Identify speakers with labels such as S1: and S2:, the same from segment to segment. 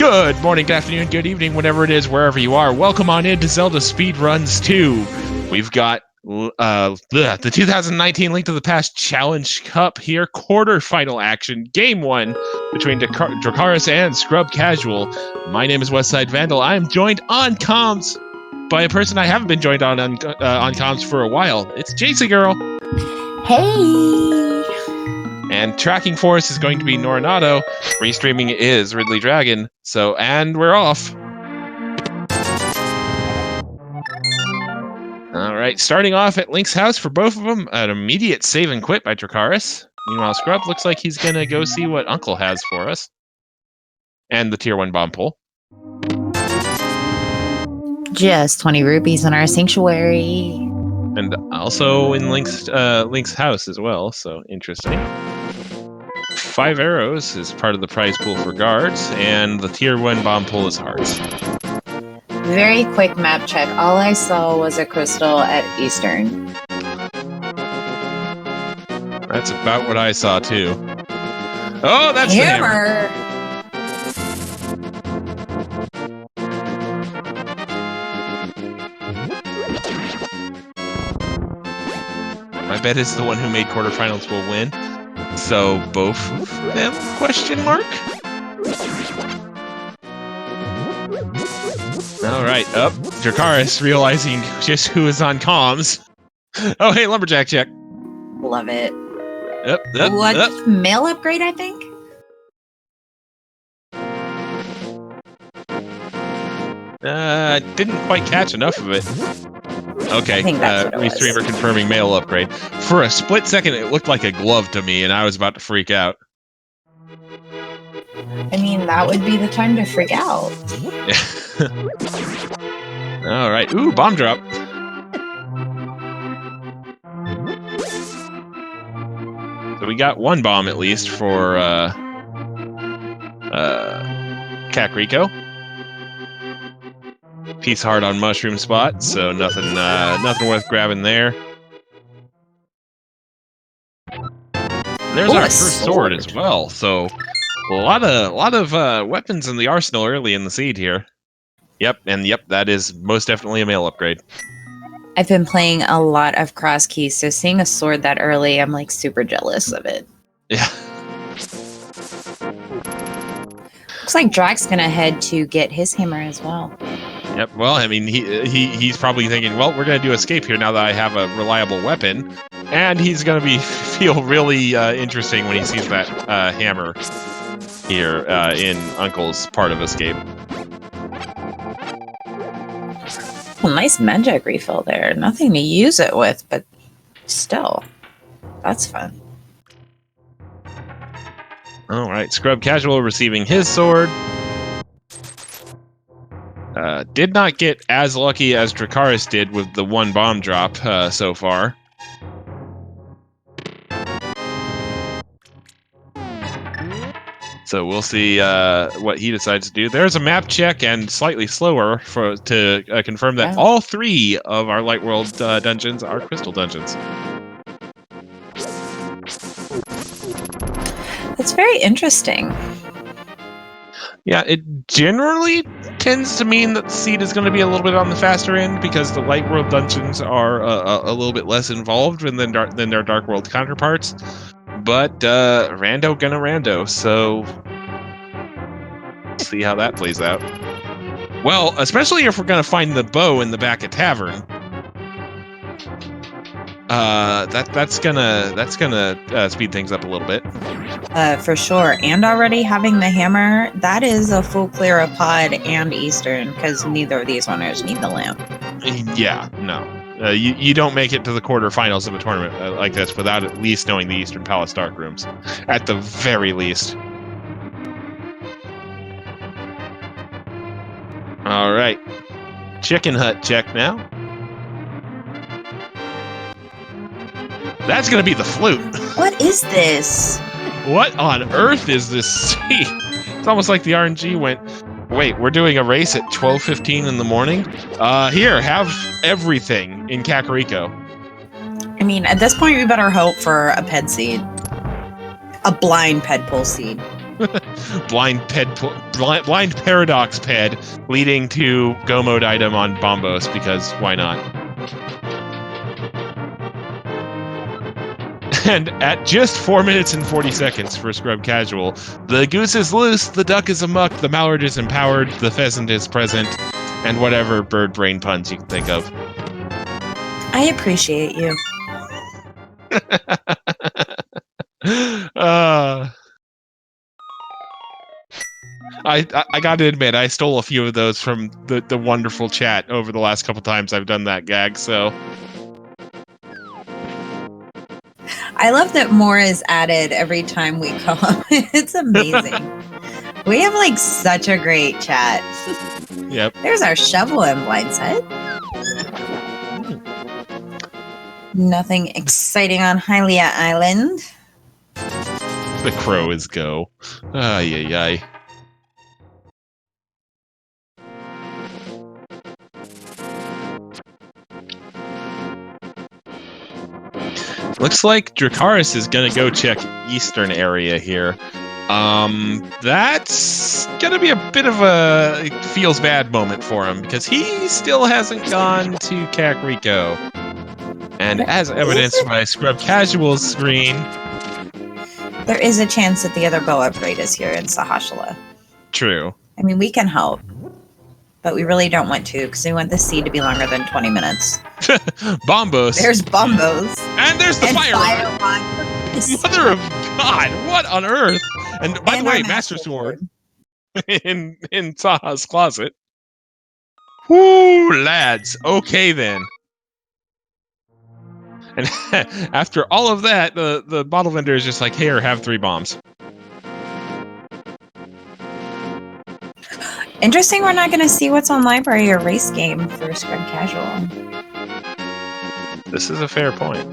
S1: Good morning, good afternoon, good evening, whatever it is, wherever you are. Welcome on into Zelda Speedruns 2. We've got the 2019 Link to the Past Challenge Cup here, quarterfinal action, game 1 between Dracarys and ScrubCasual. My name is Westside Vandal. I am joined on comms by a person I haven't been joined on comms for a while. It's JC Girl.
S2: Hey!
S1: And tracking for us is going to be Norinato. Restreaming is Ridley Dragon. And we're off. All right, starting off at Link's house for both of them. An immediate save and quit by Dracarys. Meanwhile, Scrub looks like he's going to go see what Uncle has for us. And the Tier 1 bomb pull.
S2: Just 20 rupees in our sanctuary.
S1: And also in Link's house as well, so interesting. 5 arrows is part of the prize pool for guards, and the Tier 1 bomb pull is hearts.
S2: Very quick map check. All I saw was a crystal at Eastern.
S1: That's about what I saw too. Oh, that's
S2: hammer!
S1: My bet is the one who made quarterfinals will win. So both of them? Question mark. All right, up. Dracarys realizing just who is on comms. Oh, hey, lumberjack check.
S2: Love it.
S1: Up,
S2: what mail upgrade? I think.
S1: Didn't quite catch enough of it. Okay, restreamer confirming mail upgrade. For a split second, it looked like a glove to me, and I was about to freak out.
S2: I mean, that would be the time to freak out.
S1: All right. Ooh, bomb drop. So we got one bomb at least for Kakariko. Piece hard on mushroom spot, so nothing worth grabbing there. There's our first sword as well, so a lot of weapons in the arsenal early in the seed here. Yep, that is most definitely a mail upgrade.
S2: I've been playing a lot of cross keys, so seeing a sword that early, I'm like super jealous of it.
S1: Yeah.
S2: Looks like Drax's gonna head to get his hammer as well.
S1: Yep. Well, I mean, he's probably thinking, well, we're gonna do escape here now that I have a reliable weapon, and he's gonna feel really interesting when he sees that hammer here in Uncle's part of escape.
S2: Well, nice magic refill there. Nothing to use it with, but still, that's fun.
S1: All right, ScrubCasual receiving his sword. Did not get as lucky as Dracarys did with the one bomb drop so far. So we'll see what he decides to do. There's a map check and slightly slower to confirm that all 3 of our Light World dungeons are crystal dungeons.
S2: That's very interesting.
S1: Yeah, it generally tends to mean that the seed is going to be a little bit on the faster end because the Light World dungeons are a little bit less involved than their Dark World counterparts. But rando gonna rando, so see how that plays out. Well, especially if we're gonna find the bow in the back of tavern. That's gonna speed things up a little bit.
S2: For sure. And already having the hammer, that is a full clear of Pod and Eastern, because neither of these runners need the lamp.
S1: Yeah, no. You don't make it to the quarterfinals of a tournament like this without at least knowing the Eastern Palace Dark Rooms. At the very least. All right. Chicken Hut check now. That's going to be the flute.
S2: What is this?
S1: What on earth is this? It's almost like the RNG went, wait, we're doing a race at 12:15 in the morning? Here, have everything in Kakariko.
S2: I mean, at this point, we better hope for a ped seed. A blind ped pull seed.
S1: blind paradox ped leading to go mode item on Bombos, because why not? And at just 4 minutes and 40 seconds for ScrubCasual, the goose is loose, the duck is amuck, the mallard is empowered, the pheasant is present, and whatever bird brain puns you can think of.
S2: I appreciate you.
S1: I got to admit, I stole a few of those from the wonderful chat over the last couple times I've done that gag, so...
S2: I love that more is added every time we come. It's amazing. We have like such a great chat.
S1: Yep.
S2: There's our shovel in Blindside. Nothing exciting on Hylia Island.
S1: The crow is go. Ay, ay, ay. Looks like Dracarys is gonna go check eastern area here. That's gonna be a bit of a feels bad moment for him, because he still hasn't gone to Kakariko. And as evidenced by ScrubCasual's screen,
S2: there is a chance that the other bow upgrade is here in Sahashala.
S1: True.
S2: I mean, we can help, but we really don't want to, because we want the seed to be longer than 20 minutes.
S1: Bombos.
S2: There's Bombos.
S1: And there's the fire rod. Mother of God, what on earth? And by the way, Master Sword in Saha's closet. Whoo, lads. Okay then. And after all of that, the bottle vendor is just like, here, have 3 bombs.
S2: Interesting, we're not going to see what's on library or race game for ScrubCasual.
S1: This is a fair point.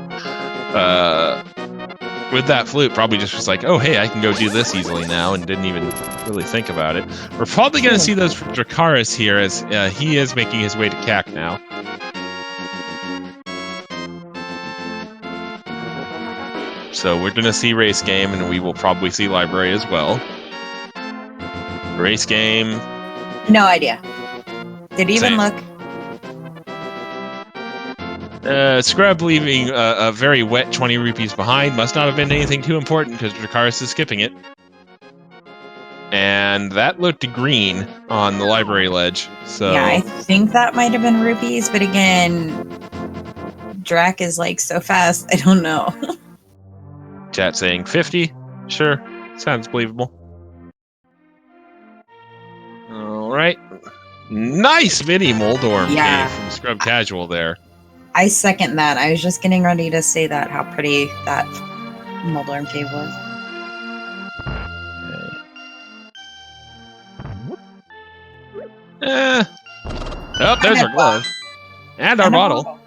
S1: With that flute, probably just was like, oh, hey, I can go do this easily now, and didn't even really think about it. We're probably going to see those from Dracarys here, as he is making his way to CAC now. So we're going to see race game, and we will probably see library as well. Race game.
S2: No idea. Did he even look?
S1: Scrub leaving a very wet 20 rupees behind. Must not have been anything too important, because Dracarys is skipping it. And that looked green on the library ledge. So
S2: yeah, I think that might have been rupees, but again, Drac is like so fast, I don't know.
S1: Chat saying 50. Sure, sounds believable. All right. Nice mini Moldorm cave from ScrubCasual there.
S2: I second that. I was just getting ready to say that, how pretty that Moldorm cave was.
S1: Oh, there's our glove. And our bottle.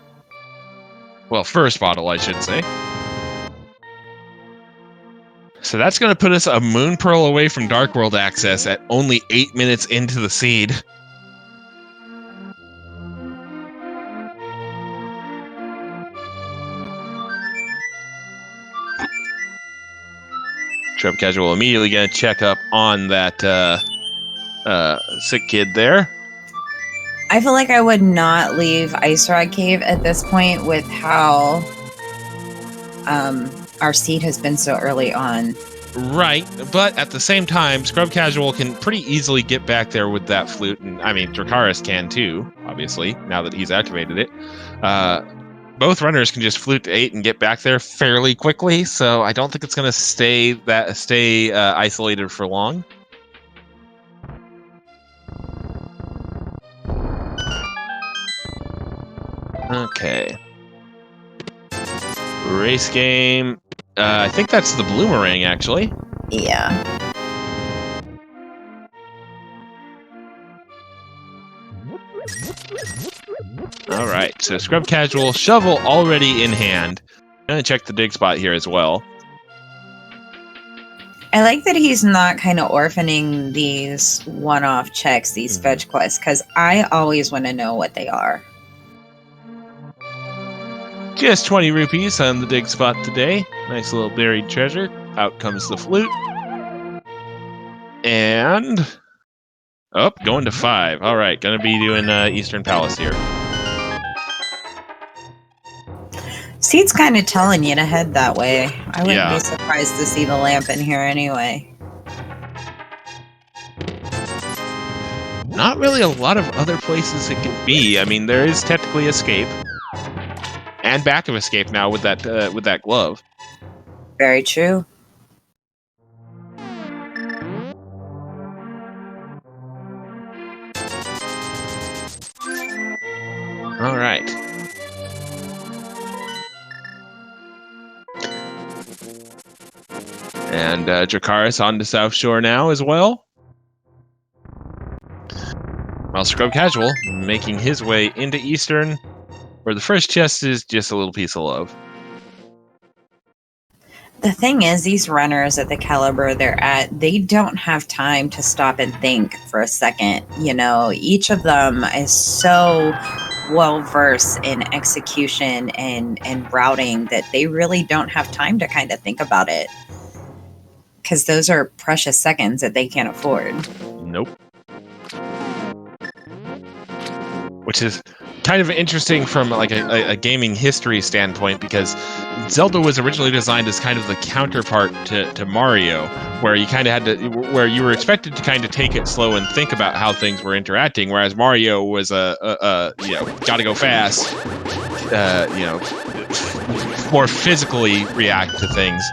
S1: Well, first bottle, I should say. So that's going to put us a Moon Pearl away from Dark World access at only 8 minutes into the seed. ScrubCasual immediately going to check up on that sick kid there.
S2: I feel like I would not leave Ice Rod Cave at this point with how our seed has been so early on.
S1: Right, but at the same time, ScrubCasual can pretty easily get back there with that flute, and I mean, Dracarys can too, obviously, now that he's activated it. Both runners can just flute to 8 and get back there fairly quickly, so I don't think it's going to stay isolated for long. Okay. Race game. I think that's the Bloomerang, actually.
S2: Yeah.
S1: All right, so ScrubCasual, shovel already in hand. I'm going to check the dig spot here as well.
S2: I like that he's not kind of orphaning these one-off checks, these fetch quests, because I always want to know what they are.
S1: Just 20 rupees on the dig spot today. Nice little buried treasure. Out comes the flute. And going to 5. All right, gonna be doing Eastern Palace here.
S2: See, it's kind of telling you to head that way. I wouldn't
S1: Yeah.
S2: be surprised to see the lamp in here anyway.
S1: Not really a lot of other places it can be. I mean, there is technically escape and back of escape now with that glove.
S2: Very true.
S1: All right. And Dracarys on to South Shore now as well. While ScrubCasual making his way into Eastern, where the first chest is just a little piece of love.
S2: The thing is, these runners at the caliber they're at, they don't have time to stop and think for a second. You know, each of them is so well versed in execution and routing that they really don't have time to kind of think about it. Because those are precious seconds that they can't afford.
S1: Nope. Which is kind of interesting from like a gaming history standpoint, because Zelda was originally designed as kind of the counterpart to Mario, where you kind of had to, where you were expected to kind of take it slow and think about how things were interacting, whereas Mario was gotta go fast, more physically react to things.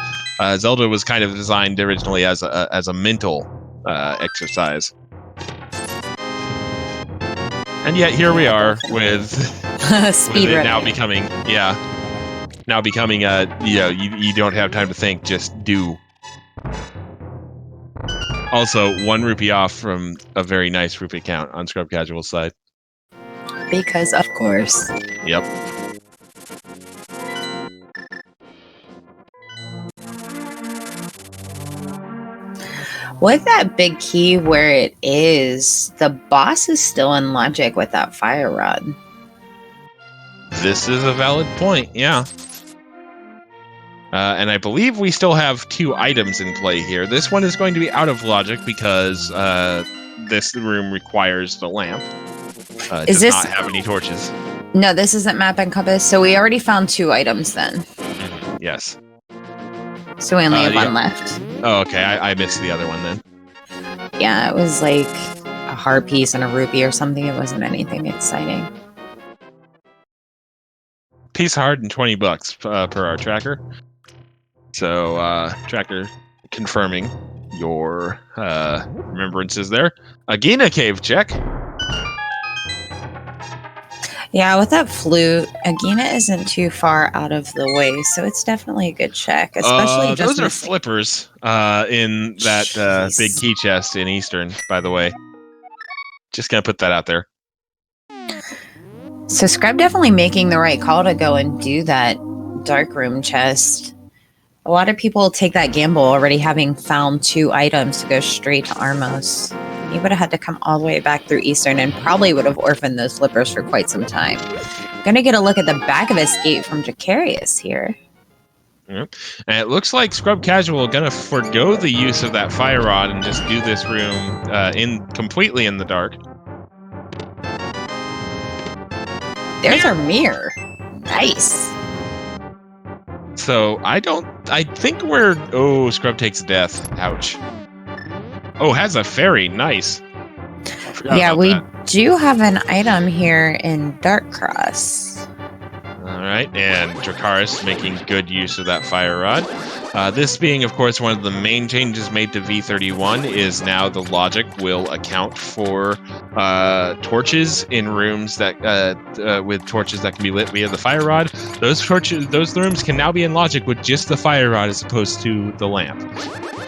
S1: Zelda was kind of designed originally as a mental exercise. And yet here we are with
S2: Speed
S1: it now becoming, you don't have time to think, just do. Also, 1 rupee off from a very nice rupee count on ScrubCasual's side.
S2: Because of course.
S1: Yep.
S2: With that big key where it is, the boss is still in logic with that fire rod.
S1: This is a valid point, yeah. And I believe we still have 2 items in play here. This one is going to be out of logic because this room requires the lamp. Does not have any torches.
S2: No, this isn't map and compass. So we already found 2 items then.
S1: Yes.
S2: So we only have 1 left.
S1: Oh, okay. I missed the other one then.
S2: Yeah, it was like a heart piece and a rupee or something. It wasn't anything exciting.
S1: Piece hard and $20 per our tracker. So tracker confirming your remembrances there. Agina cave check.
S2: Yeah, with that flute, Agina isn't too far out of the way, so it's definitely a good check. Especially
S1: those are flippers in that big key chest in Eastern, by the way. Just gonna put that out there.
S2: So Scrub definitely making the right call to go and do that dark room chest. A lot of people take that gamble already having found 2 items to go straight to Armos. He would have had to come all the way back through Eastern and probably would have orphaned those flippers for quite some time. Gonna get a look at the back of escape from Dracarys here.
S1: Yep. And it looks like ScrubCasual gonna forgo the use of that fire rod and just do this room completely in the dark.
S2: There's our mirror. Nice.
S1: So I think Scrub takes death. Ouch. Oh, has a fairy. Nice.
S2: Yeah, we do have an item here in Dark Cross.
S1: All right, and Dracarys making good use of that fire rod. This being, of course, one of the main changes made to V31 is now the logic will account for torches in rooms that with torches that can be lit via the fire rod. Those rooms can now be in logic with just the fire rod as opposed to the lamp.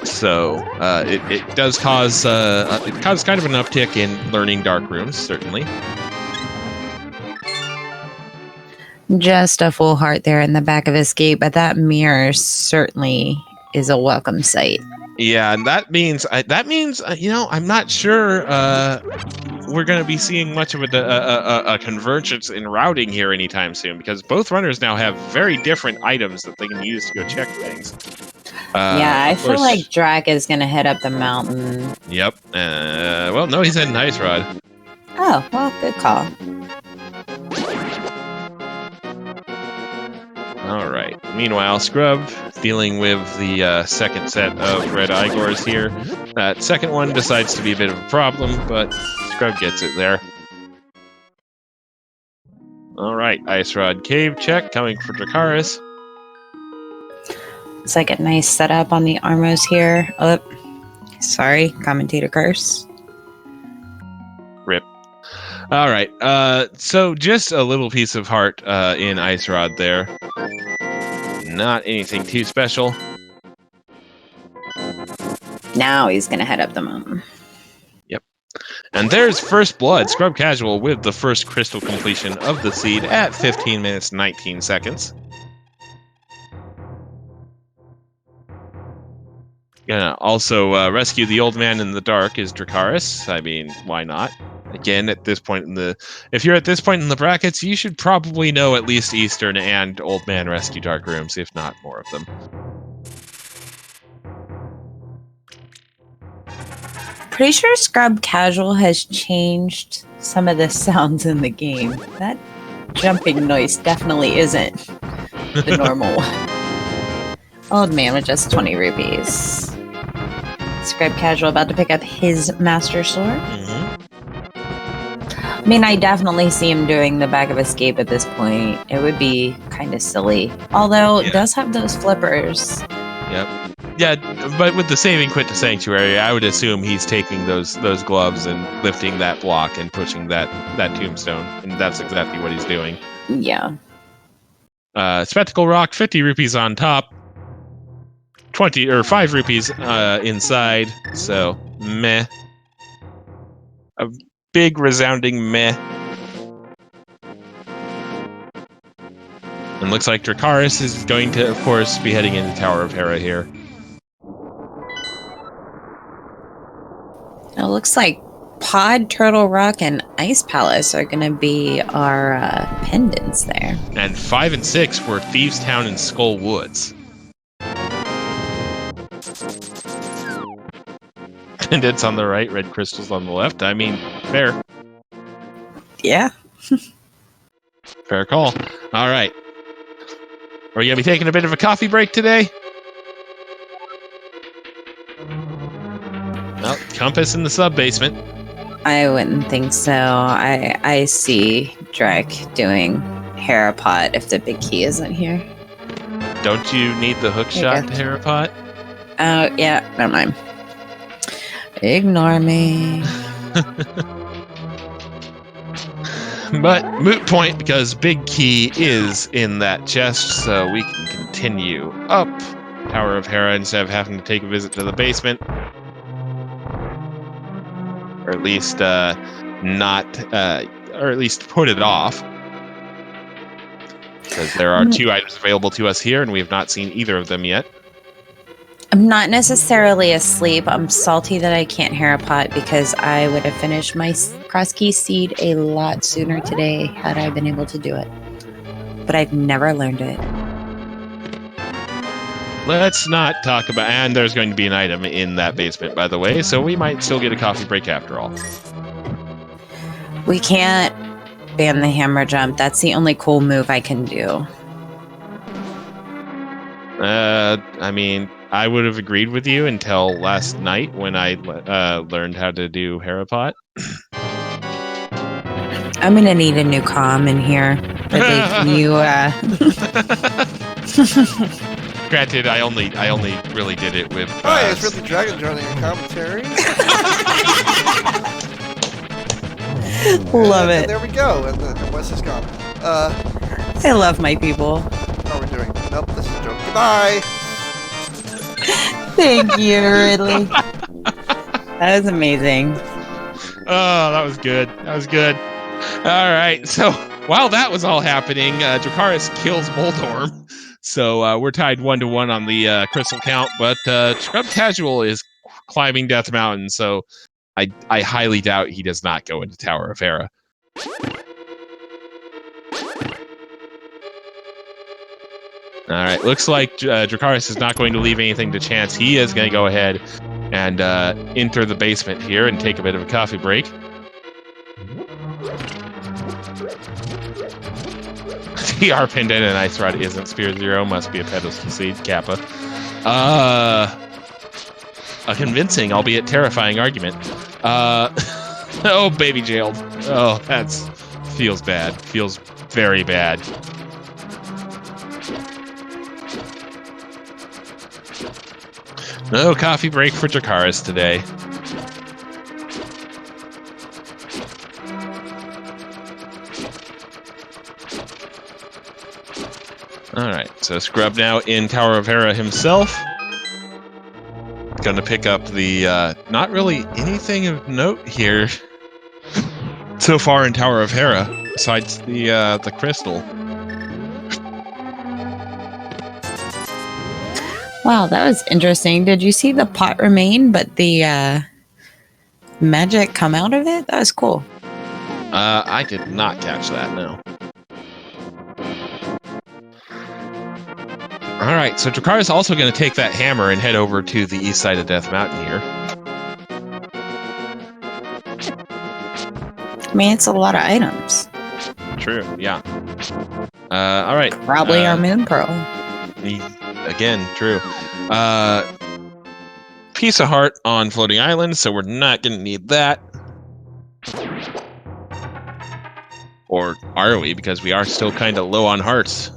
S1: So it does cause kind of an uptick in learning dark rooms, certainly.
S2: Just a full heart there in the back of escape, but that mirror certainly is a welcome sight.
S1: Yeah, and that means I'm not sure we're going to be seeing much of a convergence in routing here anytime soon, because both runners now have very different items that they can use to go check things.
S2: Yeah, I
S1: of
S2: feel
S1: course.
S2: like Drac is going to head up the mountain.
S1: Yep. Well, no, he's heading Ice Rod.
S2: Oh, well, good call.
S1: All right. Meanwhile, Scrub dealing with the second set of red Igors here. That second one decides to be a bit of a problem, but Scrub gets it there. All right. Ice Rod Cave check coming for Dracarys.
S2: It's like a nice setup on the Armos here. Oh, sorry, commentator curse.
S1: Rip. All right. So just a little piece of heart in Ice Rod there. Not anything too special.
S2: Now he's going to head up the mountain.
S1: Yep. And there's First Blood, ScrubCasual with the first crystal completion of the seed at 15 minutes 19 seconds. Gonna also rescue the old man in the dark is Dracarys. I mean, why not? Again, at this point if you're at this point in the brackets, you should probably know at least Eastern and Old Man Rescue Dark Rooms, if not more of them.
S2: Pretty sure ScrubCasual has changed some of the sounds in the game. That jumping noise definitely isn't the normal one. Old man with just 20 rupees. ScrubCasual about to pick up his Master Sword. I mean, I definitely see him doing the Bag of Escape at this point. It would be kind of silly. Although, it does have those flippers.
S1: Yep. Yeah, but with the saving quit to Sanctuary, I would assume he's taking those gloves and lifting that block and pushing that tombstone. And that's exactly what he's doing.
S2: Yeah.
S1: Spectacle Rock, 50 rupees on top. 20 or 5 rupees inside. So, meh. A big resounding meh. And looks like Dracarys is going to, of course, be heading into Tower of Hera here.
S2: It looks like Pod, Turtle Rock, and Ice Palace are going to be our pendants there.
S1: And 5 and 6 for Thieves Town and Skull Woods. Pendants on the right, red crystals on the left. I mean, fair.
S2: Yeah.
S1: Fair call. All right. Are we going to be taking a bit of a coffee break today? Well, Compass in the sub-basement.
S2: I wouldn't think so. I see Drac doing Harapot if the big key isn't here.
S1: Don't you need the hook shot to Harapot?
S2: Oh, yeah. Never mind. Ignore me.
S1: But moot point, because big key is in that chest, so we can continue up Tower of Hera instead of having to take a visit to the basement. Or at least or at least put it off. Because there are 2 items available to us here, and we have not seen either of them yet.
S2: I'm not necessarily asleep. I'm salty that I can't Harapot because I would have finished my cross key seed a lot sooner today had I been able to do it. But I've never learned it.
S1: Let's not talk about... And there's going to be an item in that basement, by the way, so we might still get a coffee break after all.
S2: We can't ban the hammer jump. That's the only cool move I can do.
S1: I mean, I would have agreed with you until last night when I learned how to do Harapot.
S2: I'm gonna need a new comm in here. Ridley, can you
S1: Granted, I only really did it with.
S3: Hi, it's Ridley Dragon joining your commentary.
S2: Love
S3: And
S2: it.
S3: there we go. And Wes is gone.
S2: I love my people.
S3: How are we doing? Nope, this is a joke. Goodbye.
S2: Thank you, Ridley. That was amazing.
S1: Oh, that was good. That was good. All right. So while that was all happening, Dracarys kills Moldorm. So we're tied 1-1 on the crystal count. But ScrubCasual is climbing Death Mountain. So I highly doubt he does not go into Tower of Hera. All right, looks like Dracarys is not going to leave anything to chance. He is going to go ahead and enter the basement here and take a bit of a coffee break. TR pinned in an ice rod isn't Spear Zero, must be a pedestal seed, Kappa. A convincing, albeit terrifying argument. Oh, baby jailed. Oh, feels bad. Feels very bad. No coffee break for Dracarys today. Alright, so Scrub now in Tower of Hera himself. Gonna pick up the, not really anything of note here so far in Tower of Hera, besides the crystal.
S2: Wow, that was interesting. Did you see the pot remain, but the magic come out of it? That was cool.
S1: I did not catch that, no. Alright, so Dracarys also going to take that hammer and head over to the east side of Death Mountain here.
S2: I mean, it's a lot of items.
S1: True, yeah. Alright.
S2: Probably our moon pearl.
S1: Again, true. Piece of heart on floating island, so we're not going to need that. Or are we? Because we are still kind of low on hearts.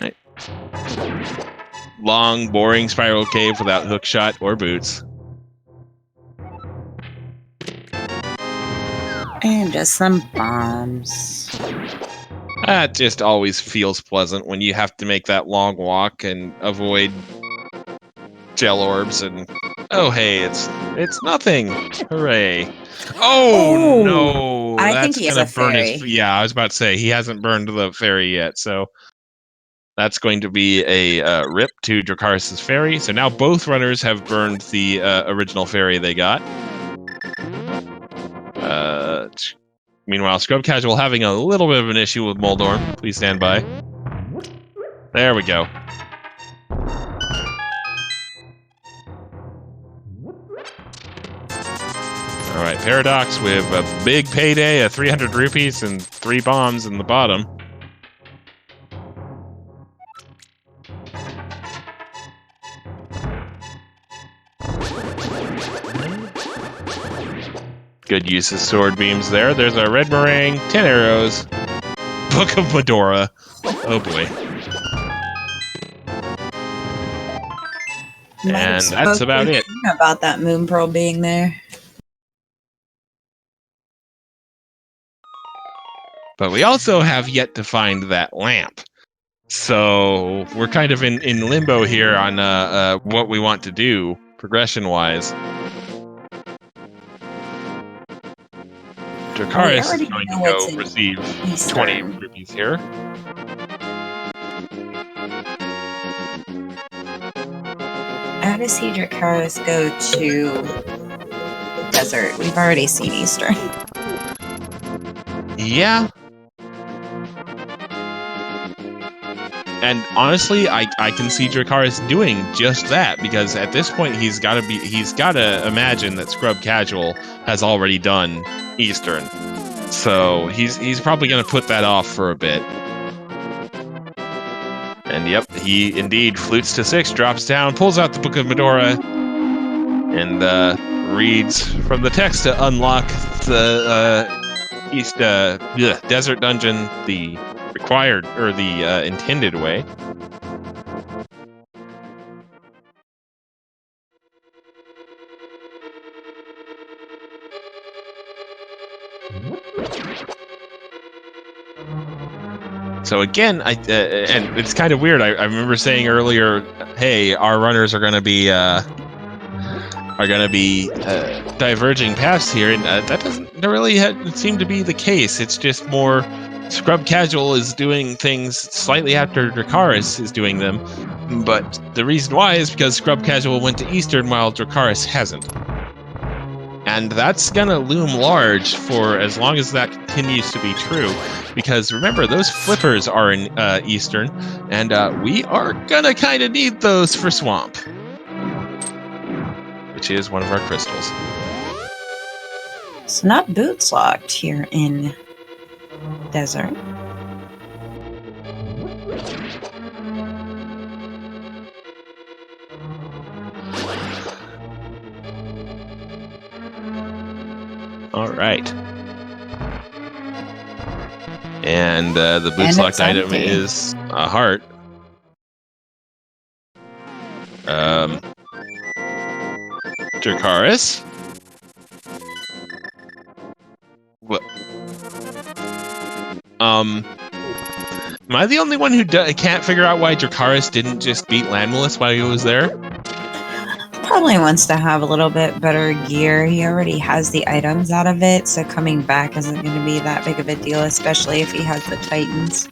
S1: Right. Long, boring spiral cave without hookshot or boots.
S2: And just some bombs.
S1: That just always feels pleasant when you have to make that long walk and avoid gel orbs and oh hey, it's nothing. Hooray. Oh no.
S2: I think he has a fairy.
S1: Yeah, I was about to say he hasn't burned the fairy yet, so that's going to be a rip to Dracarys' fairy. So now both runners have burned the original fairy they got. Meanwhile, ScrubCasual having a little bit of an issue with Moldorm. Please stand by. There we go. Alright, Paradox with a big payday of 300 rupees and 3 bombs in the bottom. Good use of sword beams there. There's a red meringue, 10 arrows, Book of Medora. Oh boy. And that's about it.
S2: About that moon pearl being there.
S1: But we also have yet to find that lamp. So we're kind of in limbo here on what we want to do progression-wise. Dracarys is going to go receive 20 rupees here.
S2: How does he Dracarys go to desert? We've already seen Eastern.
S1: Yeah. And honestly, I can see Dracarys doing just that because at this point he's got to imagine that ScrubCasual has already done Eastern. So he's probably going to put that off for a bit. And yep, he indeed flutes to 6, drops down, pulls out the Book of Medora, and reads from the text to unlock the desert dungeon the required or the intended way. So again, and it's kind of weird. I remember saying earlier, "Hey, our runners are going to be diverging paths here," and that doesn't really seem to be the case. It's just more ScrubCasual is doing things slightly after Dracarys is doing them, but the reason why is because ScrubCasual went to Eastern while Dracarys hasn't. And that's going to loom large for as long as that continues to be true. Because remember, those flippers are in Eastern, and we are going to kind of need those for Swamp, which is one of our crystals.
S2: It's not boots locked here in Desert.
S1: All right. And the boots locked item
S2: empty.
S1: is a heart. Dracarys? What? Am I the only one who can't figure out why Dracarys didn't just beat Landmalice while he was there?
S2: Probably wants to have a little bit better gear. He already has the items out of it, so coming back isn't going to be that big of a deal, especially if he has the Titans.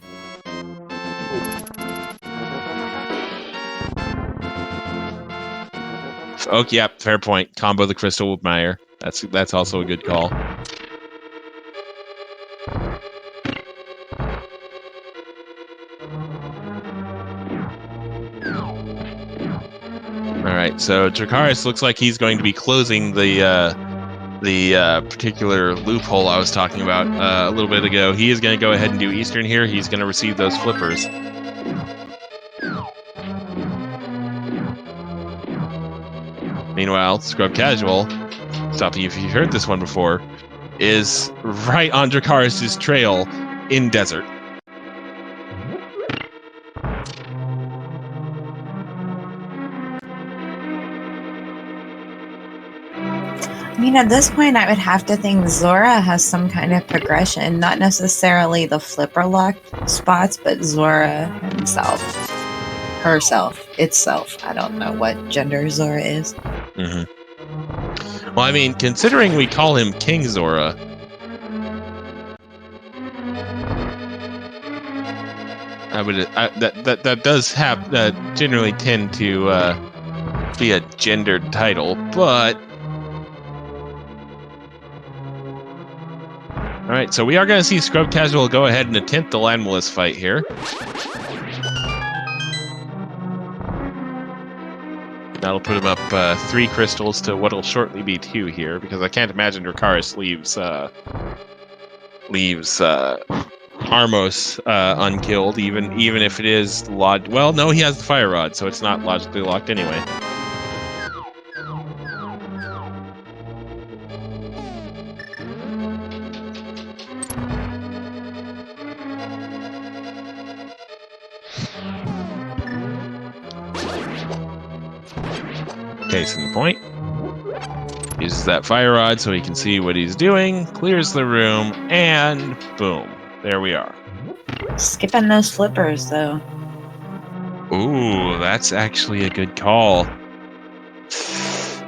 S1: Oh, yeah, fair point. Combo the crystal with Meyer. That's also a good call. All right, so Dracarys looks like he's going to be closing the particular loophole I was talking about a little bit ago. He is going to go ahead and do Eastern here. He's going to receive those flippers. Meanwhile, ScrubCasual, stop you if you've heard this one before, is right on Dracarys' trail in Desert.
S2: I mean, at this point, I would have to think Zora has some kind of progression, not necessarily the flipper locked spots, but Zora herself, itself. I don't know what gender Zora is.
S1: Mm-hmm. Well, I mean, considering we call him King Zora, that does have generally tend to be a gendered title, but. All right, so we are going to see ScrubCasual go ahead and attempt the Landmalice fight here. That'll put him up 3 crystals to what'll shortly be 2 here, because I can't imagine Dracarys leaves Armos unkilled, even if it is well, no, he has the Fire Rod, so it's not logically locked anyway. Case in point. Uses that Fire Rod so he can see what he's doing, clears the room, and boom. There we are.
S2: Skipping those flippers, though.
S1: Ooh, that's actually a good call.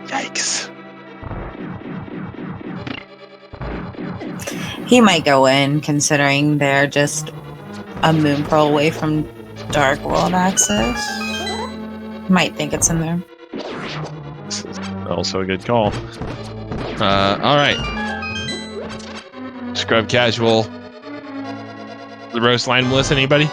S1: Yikes.
S2: He might go in, considering they're just a moon pearl away from Dark World access. Might think it's in there.
S1: This is also a good call. All right. ScrubCasual. The roast line list, anybody?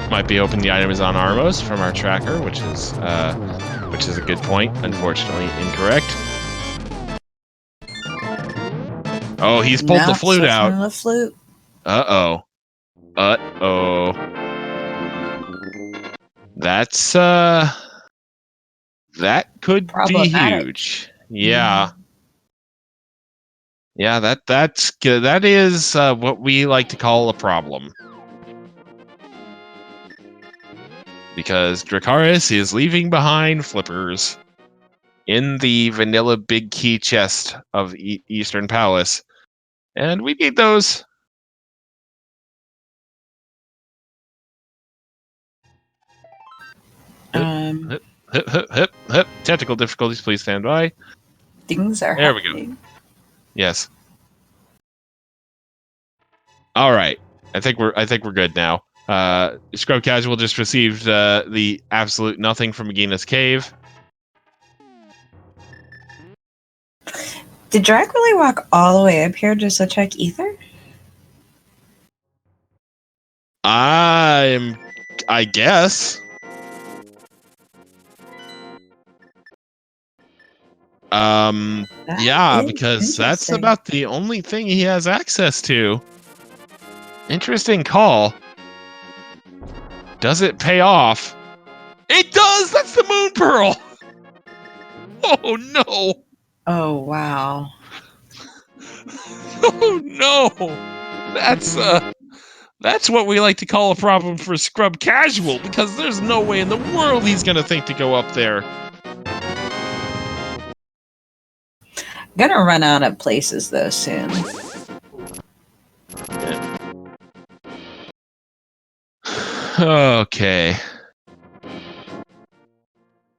S1: Might be open. The item is on Armos from our tracker, which is a good point. Unfortunately, incorrect. Oh, he's pulled the flute out.
S2: The flute.
S1: Uh-oh. Uh-oh. That's, that could be huge. Yeah. Yeah, that's good. That is what we like to call a problem. Because Dracarys is leaving behind flippers in the vanilla big key chest of Eastern Palace. And we need those. Hip. Technical difficulties, please stand by.
S2: Things are
S1: There we go.
S2: happening.
S1: Yes. All right. I think we're good now. ScrubCasual just received the absolute nothing from Magina's cave.
S2: Did Drac really walk all the way up here just to check ether?
S1: I guess.
S2: That
S1: Yeah,
S2: is
S1: because that's
S2: interesting.
S1: about the only thing he has access to. Interesting call. Does it pay off? It does! That's the moon pearl! Oh no!
S2: Oh, wow.
S1: Oh no! That's what we like to call a problem for ScrubCasual, because there's no way in the world he's gonna think to go up there.
S2: Gonna run out of places, though, soon.
S1: Okay.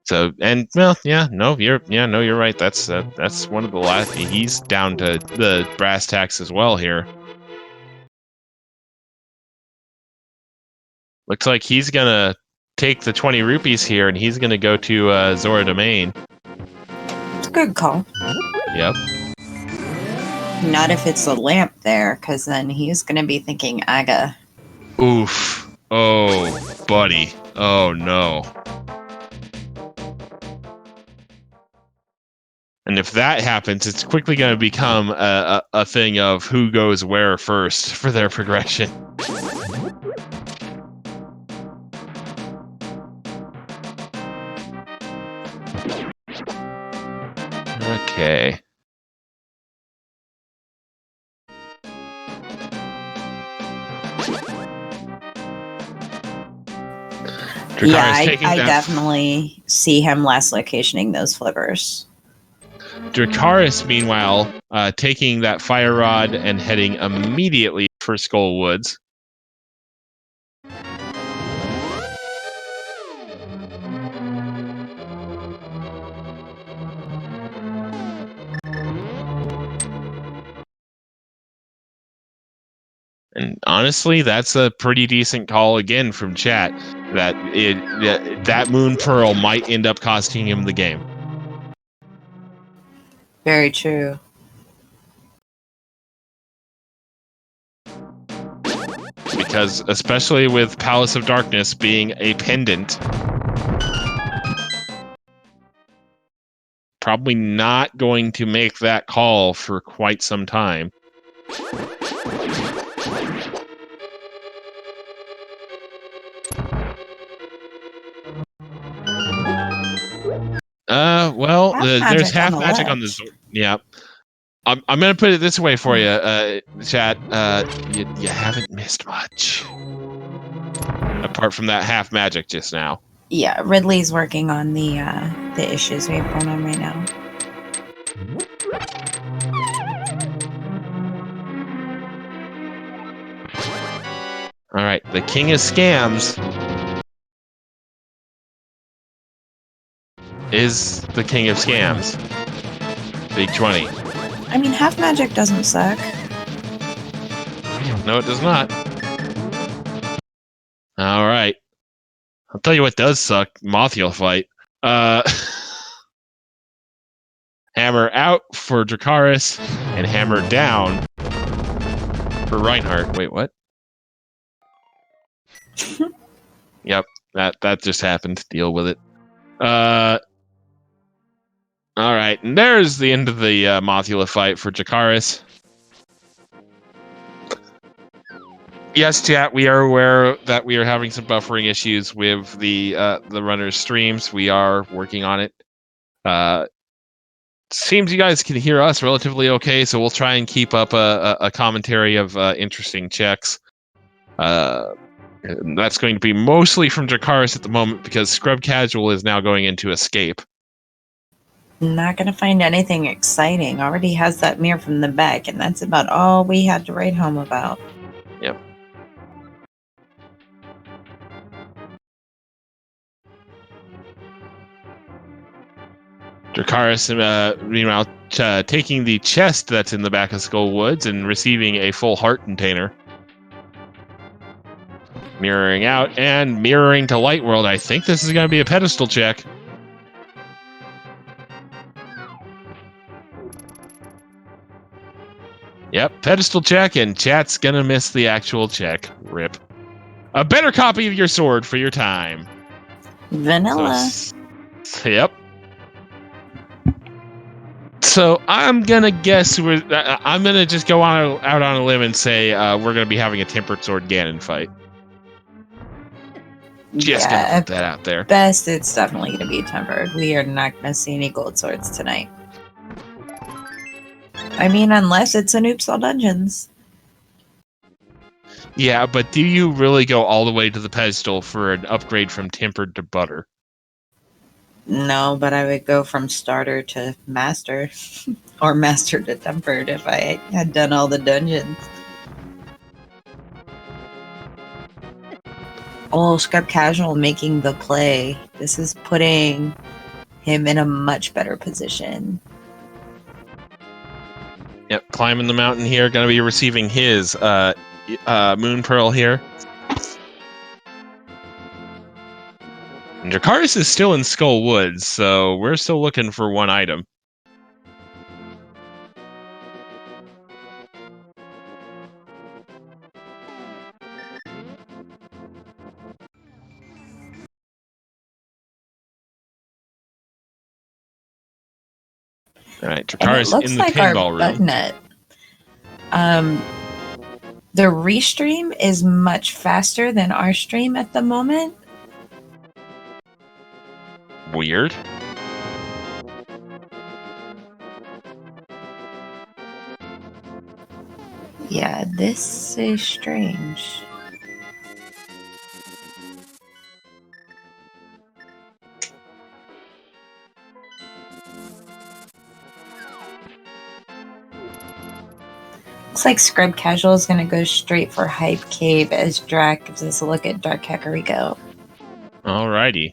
S1: So, and well, you're right. That's one of the last. He's down to the brass tacks as well here. Looks like he's gonna take the 20 rupees here, and he's gonna go to Zora Domain.
S2: It's a good call.
S1: Yep.
S2: Not if it's a lamp there, because then he's gonna be thinking Aga.
S1: Oof. Oh, buddy. Oh no. And if that happens, it's quickly going to become a thing of who goes where first for their progression. Okay.
S2: Yeah, I definitely see him last locationing those flippers.
S1: Dracarys, meanwhile, taking that fire rod and heading immediately for Skull Woods. And honestly, that's a pretty decent call again from chat. That Moon Pearl might end up costing him the game.
S2: Very true.
S1: Because especially with Palace of Darkness being a pendant, probably not going to make that call for quite some time. Well, there's half magic on the Zord. Yeah. I'm going to put it this way for you, chat. You haven't missed much. Apart from that half magic just now.
S2: Yeah, Ridley's working on the issues we have going on right now.
S1: All right, the king of scams is the king of scams. Big 20.
S2: I mean, half magic doesn't suck.
S1: No, it does not. All right. I'll tell you what does suck. Mothiel fight. Hammer out for Dracarys, and hammer down for Reinhardt. Wait, what? Yep, that just happened. Deal with it. All right, and there's the end of the Mothula fight for Dracarys. Yes, chat, we are aware that we are having some buffering issues with the runner's streams. We are working on it. Seems you guys can hear us relatively okay, so we'll try and keep up a commentary of interesting checks. That's going to be mostly from Dracarys at the moment because ScrubCasual is now going into escape.
S2: Not gonna find anything exciting. Already has that mirror from the back, and that's about all we had to write home about.
S1: Yep. Dracarys, meanwhile, taking the chest that's in the back of Skull Woods and receiving a full heart container. Mirroring out and mirroring to Light World. I think this is going to be a pedestal check. Yep, pedestal check, and chat's going to miss the actual check. Rip. A better copy of your sword for your time.
S2: Vanilla.
S1: Yep. So I'm gonna guess I'm gonna just go out on a limb and say we're gonna be having a tempered sword Ganon fight. Just gonna put that out there.
S2: Best, it's definitely gonna be tempered. We are not gonna see any gold swords tonight. I mean, unless it's an Oops All Dungeons.
S1: Yeah, but do you really go all the way to the pedestal for an upgrade from tempered to butter?
S2: No, but I would go from starter to master, or master to tempered if I had done all the dungeons. Oh, ScrubCasual making the play. This is putting him in a much better position.
S1: Yep, climbing the mountain here, gonna be receiving his Moon Pearl here. And Dracarys is still in Skull Woods, so we're still looking for one item. All right, Dracarys in the pinball room.
S2: Bugnet. The restream is much faster than our stream at the moment.
S1: Weird.
S2: Yeah, this is strange. Looks like ScrubCasual is going to go straight for Hype Cave as Drac gives us a look at Dracarys.
S1: Alrighty.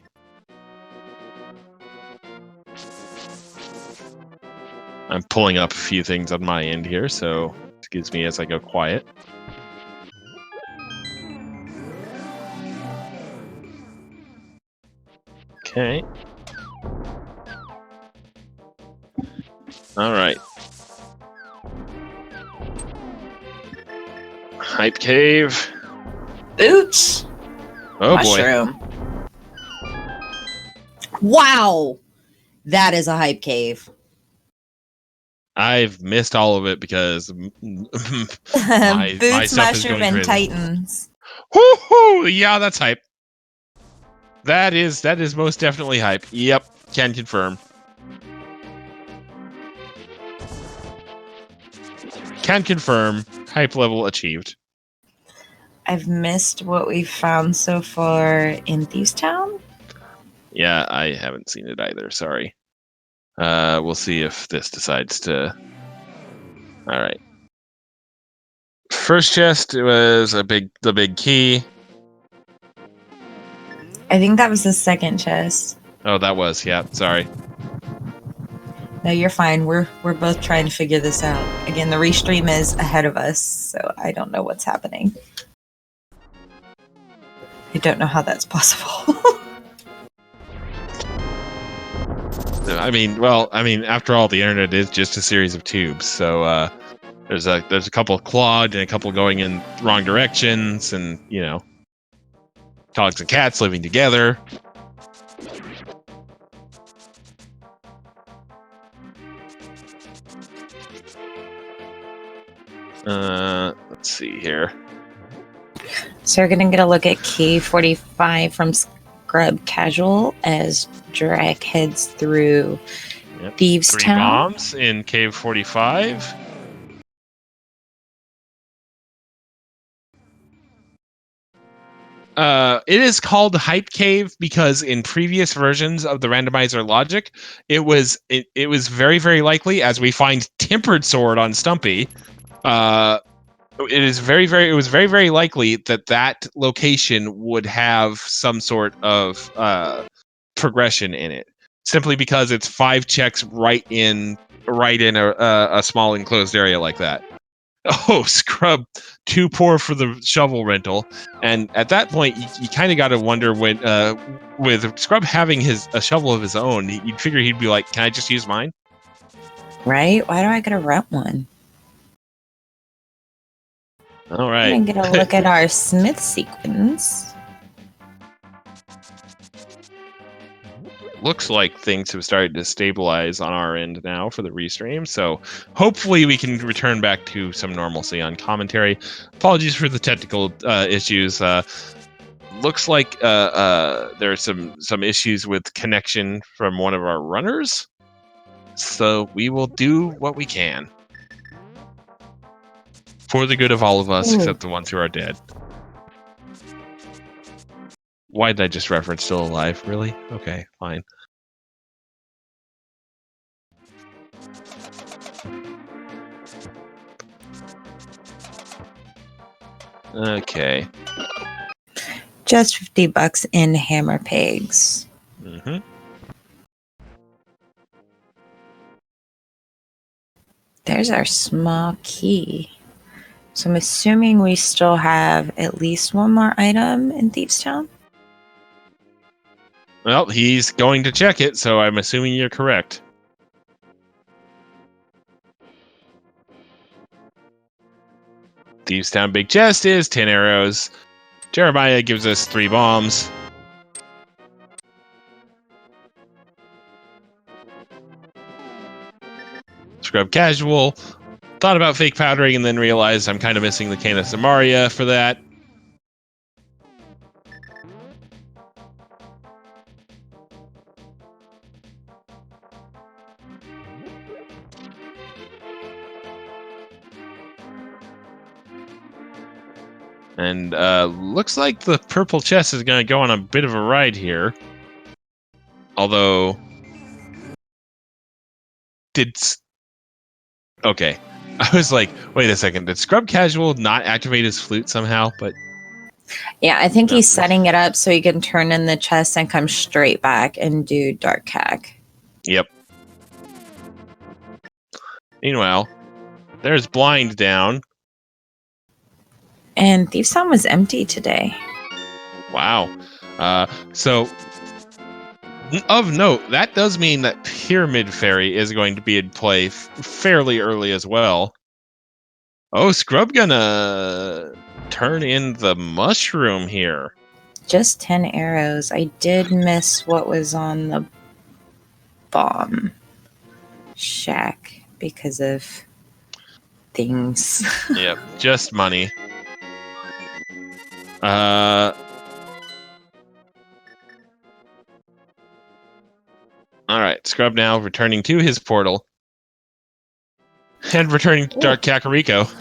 S1: I'm pulling up a few things on my end here, so excuse me as I go quiet. Okay. Alright. Hype Cave.
S2: Oops.
S1: Oh
S2: Mushroom.
S1: boy.
S2: Wow. That is a Hype Cave.
S1: I've missed all of it because my
S2: Boots,
S1: stuff
S2: Mushroom,
S1: is going
S2: and
S1: crazy.
S2: Titans.
S1: Woohoo! Yeah, that's hype. That is most definitely hype. Yep, can confirm. Can confirm. Hype level achieved.
S2: I've missed what we've found so far in Thieves Town.
S1: Yeah, I haven't seen it either. Sorry. We'll see if this decides to. All right. First chest was the big key.
S2: I think that was the second chest.
S1: Oh, that was, yeah. Sorry.
S2: No, you're fine. We're both trying to figure this out. Again, the restream is ahead of us, so I don't know what's happening. I don't know how that's possible.
S1: I mean, after all, the internet is just a series of tubes. So there's a couple clogged and a couple going in wrong directions, and you know, dogs and cats living together. Let's see here.
S2: So we're gonna get a look at K45 from ScrubCasual as Drac heads through Thieves
S1: Three
S2: Town.
S1: bombs in Cave 45. It is called Hype Cave because in previous versions of the randomizer logic, it was very, very likely, as we find Tempered Sword on Stumpy, it was very, very likely that location would have some sort of progression in it. simply because it's 5 checks right in a small enclosed area like that. Oh, Scrub, too poor for the shovel rental. And at that point, you kind of got to wonder when, with Scrub having a shovel of his own, you'd figure he'd be like, "Can I just use mine?"
S2: Right? Why do I gotta rent one?
S1: All
S2: I'm
S1: right.
S2: gonna get a look at our Smith sequence.
S1: Looks like things have started to stabilize on our end now for the restream, so hopefully we can return back to some normalcy on commentary. Apologies for the technical issues. Looks like there are some issues with connection from one of our runners, so we will do what we can for the good of all of us,
S2: Ooh.
S1: except the ones who are dead. Why did I just reference still alive? Really? Okay, fine. Okay.
S2: Just $50 in hammer pegs.
S1: Mm-hmm.
S2: There's our small key. So I'm assuming we still have at least one more item in Thievestown.
S1: Well, he's going to check it, so I'm assuming you're correct. Thievestown Big Chest is 10 arrows. Jeremiah gives us 3 bombs. ScrubCasual thought about fake powdering and then realized I'm kind of missing the Canis Samaria for that. And looks like the purple chest is going to go on a bit of a ride here. Although, okay. I was like, wait a second, did ScrubCasual not activate his flute somehow? But
S2: Yeah, I think
S1: No.
S2: he's setting it up so he can turn in the chest and come straight back and do Dark Hack.
S1: Yep. Meanwhile, there's Blind down.
S2: And Thievestown was empty today.
S1: Wow. So, of note, that does mean that Pyramid Fairy is going to be in play fairly early as well. Oh, Scrub gonna turn in the mushroom here.
S2: Just 10 arrows. I did miss what was on the bomb shack because of things.
S1: Yep, just money. Alright, Scrub now returning to his portal. And returning to Dark Kakariko.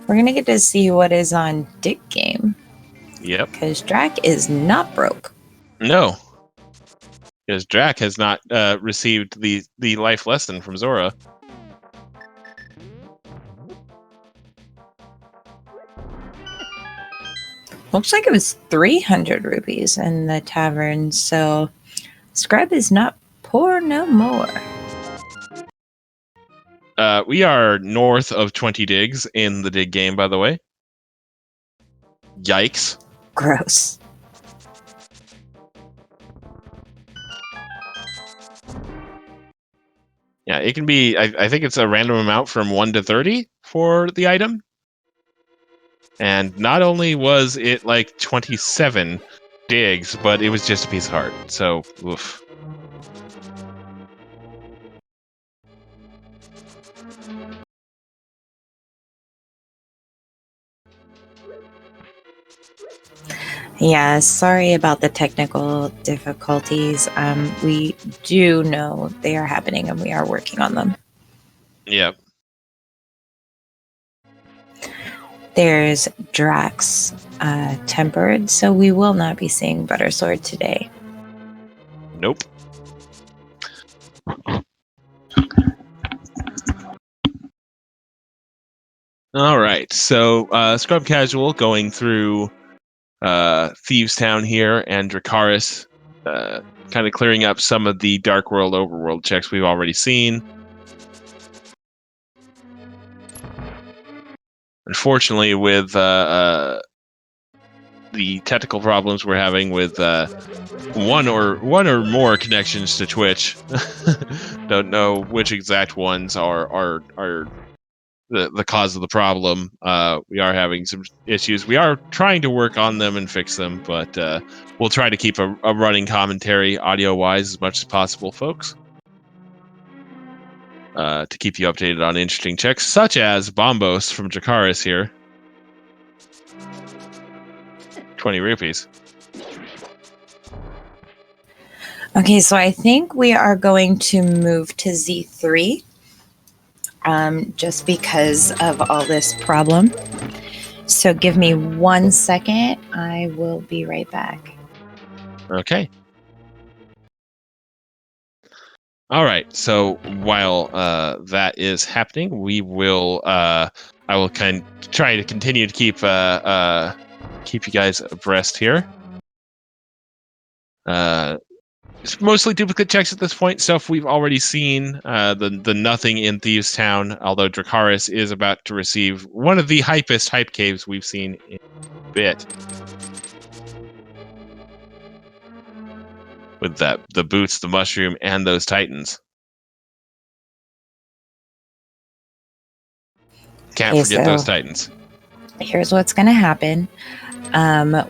S2: We're going to get to see what is on Dick Game.
S1: Yep.
S2: Because Drac is not broke.
S1: No. Because Drac has not received the life lesson from Zora.
S2: Looks like it was 300 rupees in the tavern, so Scrub is not poor no more.
S1: We are north of 20 digs in the dig game, by the way. Yikes.
S2: Gross.
S1: Yeah, it can be, I think it's a random amount from 1 to 30 for the item. And not only was it like 27 digs, but it was just a piece of heart. So, oof.
S2: Yeah, sorry about the technical difficulties. We do know they are happening and we are working on them.
S1: Yep.
S2: There's Drax tempered, so we will not be seeing Buttersword today.
S1: Nope. All right. So, ScrubCasual going through Thievestown here and Dracarys kind of clearing up some of the Dark World overworld checks we've already seen. Unfortunately, with the technical problems we're having with one or more connections to Twitch, don't know which exact ones are the cause of the problem. We are having some issues. We are trying to work on them and fix them, but we'll try to keep a running commentary audio-wise as much as possible, folks. To keep you updated on interesting checks, such as Bombos from Dracarys here. 20 rupees.
S2: Okay, so I think we are going to move to Z3 just because of all this problem. So give me 1 second. I will be right back.
S1: Okay. All right. So while that is happening, we will. I will try to continue to keep you guys abreast here. It's mostly duplicate checks at this point. Stuff we've already seen. The nothing in Thieves Town. Although Dracarys is about to receive one of the hypest hype caves we've seen in a bit. With the boots, the mushroom, and those titans. Can't forget those titans.
S2: Here's what's going to happen.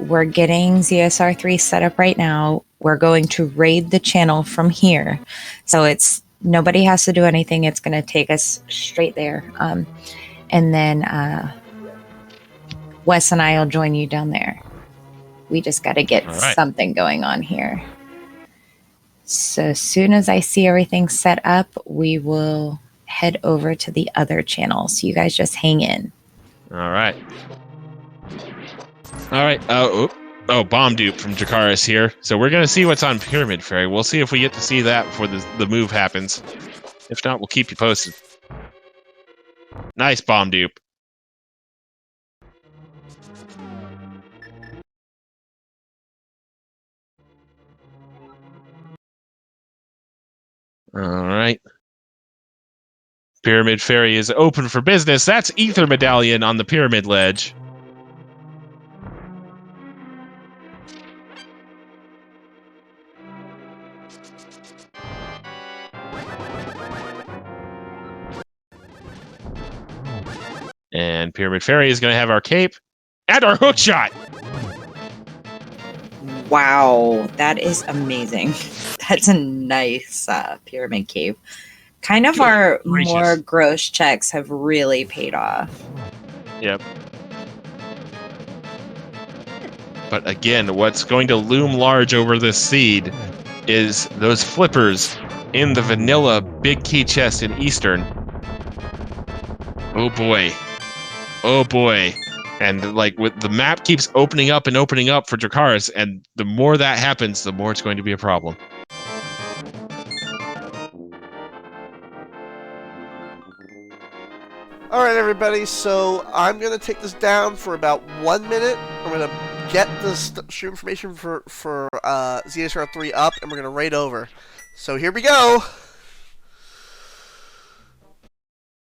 S2: We're getting ZSR3 set up right now. We're going to raid the channel from here. So nobody has to do anything. It's going to take us straight there. And then Wes and I will join you down there. We just got to get something going on here. So as soon as I see everything set up, we will head over to the other channel. So you guys just hang in.
S1: All right. Oh, bomb dupe from Dracarys here. So we're going to see what's on Pyramid Fairy. We'll see if we get to see that before the move happens. If not, we'll keep you posted. Nice bomb dupe. All right. Pyramid Fairy is open for business. That's Ether Medallion on the Pyramid Ledge. And Pyramid Fairy is going to have our cape and our hook shot.
S2: Wow, that is amazing. That's a nice pyramid cave. Kind of our more gross checks have really paid off.
S1: Yep. But again, what's going to loom large over this seed is those flippers in the vanilla big key chest in Eastern. Oh boy. Oh boy. And like with the map keeps opening up and opening up for Dracarys, and the more that happens, the more it's going to be a problem.
S3: All right, everybody. So I'm gonna take this down for about 1 minute. I'm gonna get the stream information for ZSR3 up, and we're gonna raid over. So here we go.